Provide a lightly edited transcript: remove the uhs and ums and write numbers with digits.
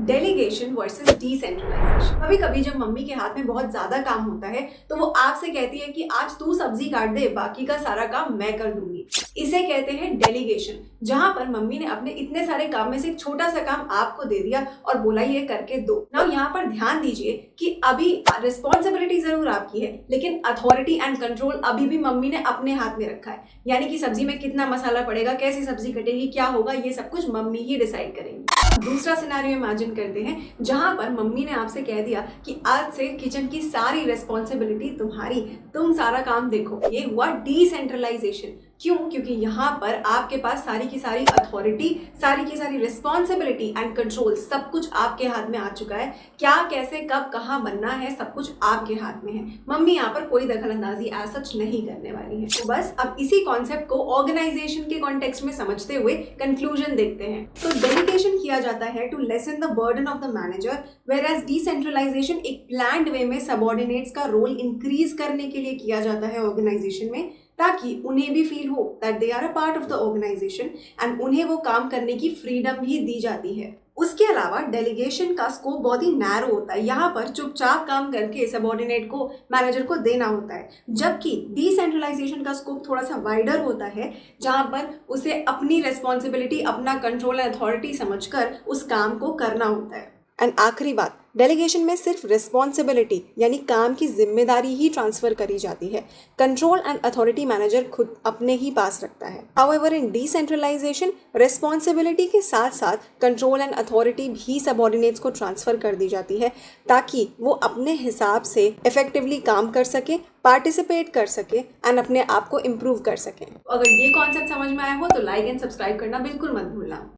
Delegation versus decentralisation. कभी कभी जब मम्मी के हाथ में बहुत ज्यादा काम होता है तो वो आपसे कहती है कि आज तू सब्जी काट दे, बाकी का सारा काम मैं कर दूंगी। इसे कहते हैं डेलीगेशन, जहां पर मम्मी ने अपने इतने सारे काम में से एक छोटा सा काम आपको दे दिया और बोला ये करके दो। नाउ यहाँ पर ध्यान दीजिए कि अभी रिस्पॉन्सिबिलिटी जरूर आपकी है, लेकिन अथॉरिटी एंड कंट्रोल अभी भी मम्मी ने अपने हाथ में रखा है। यानी कि सब्जी में कितना मसाला पड़ेगा, कैसी सब्जी कटेगी, क्या होगा, ये सब कुछ मम्मी ही डिसाइड करेंगी। दूसरा सिनेरियो इमेजिन करते हैं जहां पर मम्मी ने आपसे कह दिया कि आज से किचन की सारी रिस्पॉन्सिबिलिटी तुम्हारी, तुम सारा काम देखो। ये हुआ डिसेंट्रलाइजेशन। क्यों? क्योंकि यहाँ पर आपके पास सारी की सारी अथॉरिटी, सारी की सारी रिस्पॉन्सिबिलिटी एंड कंट्रोल सब कुछ आपके हाथ में आ चुका है। क्या, कैसे, कब, कहाँ बनना है, सब कुछ आपके हाथ में है। मम्मी यहाँ पर कोई दखल अंदाजी एज सच नहीं करने वाली है। तो बस अब इसी कॉन्सेप्ट को ऑर्गेनाइजेशन के कॉन्टेक्स्ट में समझते हुए कंक्लूजन देखते हैं। तो डेलीगेशन किया जाता है to lessen the burden of the manager, whereas decentralisation एक प्लान्ड वे में सबऑर्डिनेट्स का रोल इंक्रीज करने के लिए किया जाता है ऑर्गेनाइजेशन में, ताकि उन्हें भी फील हो that they are a part of the organisation and उन्हें वो काम करने की फ्रीडम भी दी जाती है। उसके अलावा डेलीगेशन का स्कोप बहुत ही नैरो होता है। यहाँ पर चुपचाप काम करके सबऑर्डिनेट को, मैनेजर को देना होता है, जबकि डिसेंट्रलाइजेशन का स्कोप थोड़ा सा वाइडर होता है, जहाँ पर उसे अपनी रिस्पॉन्सिबिलिटी, अपना कंट्रोल एंड अथॉरिटी समझकर उस काम को करना होता है। एंड आखिरी बात, डेलीगेशन में सिर्फ रिस्पॉन्सिबिलिटी यानी काम की जिम्मेदारी ही ट्रांसफर करी जाती है। कंट्रोल एंड अथॉरिटी मैनेजर खुद अपने ही पास रखता है। हाउएवर इन डिसेंट्रलाइजेशन रिस्पॉन्सिबिलिटी के साथ साथ कंट्रोल एंड अथॉरिटी भी सबऑर्डिनेट्स को ट्रांसफर कर दी जाती है, ताकि वो अपने हिसाब से इफेक्टिवली काम कर सके, पार्टिसिपेट कर सके एंड अपने आप को इम्प्रूव कर सके। अगर ये कॉन्सेप्ट समझ में आया हो तो लाइक एंड सब्सक्राइब करना बिल्कुल मत भूलना।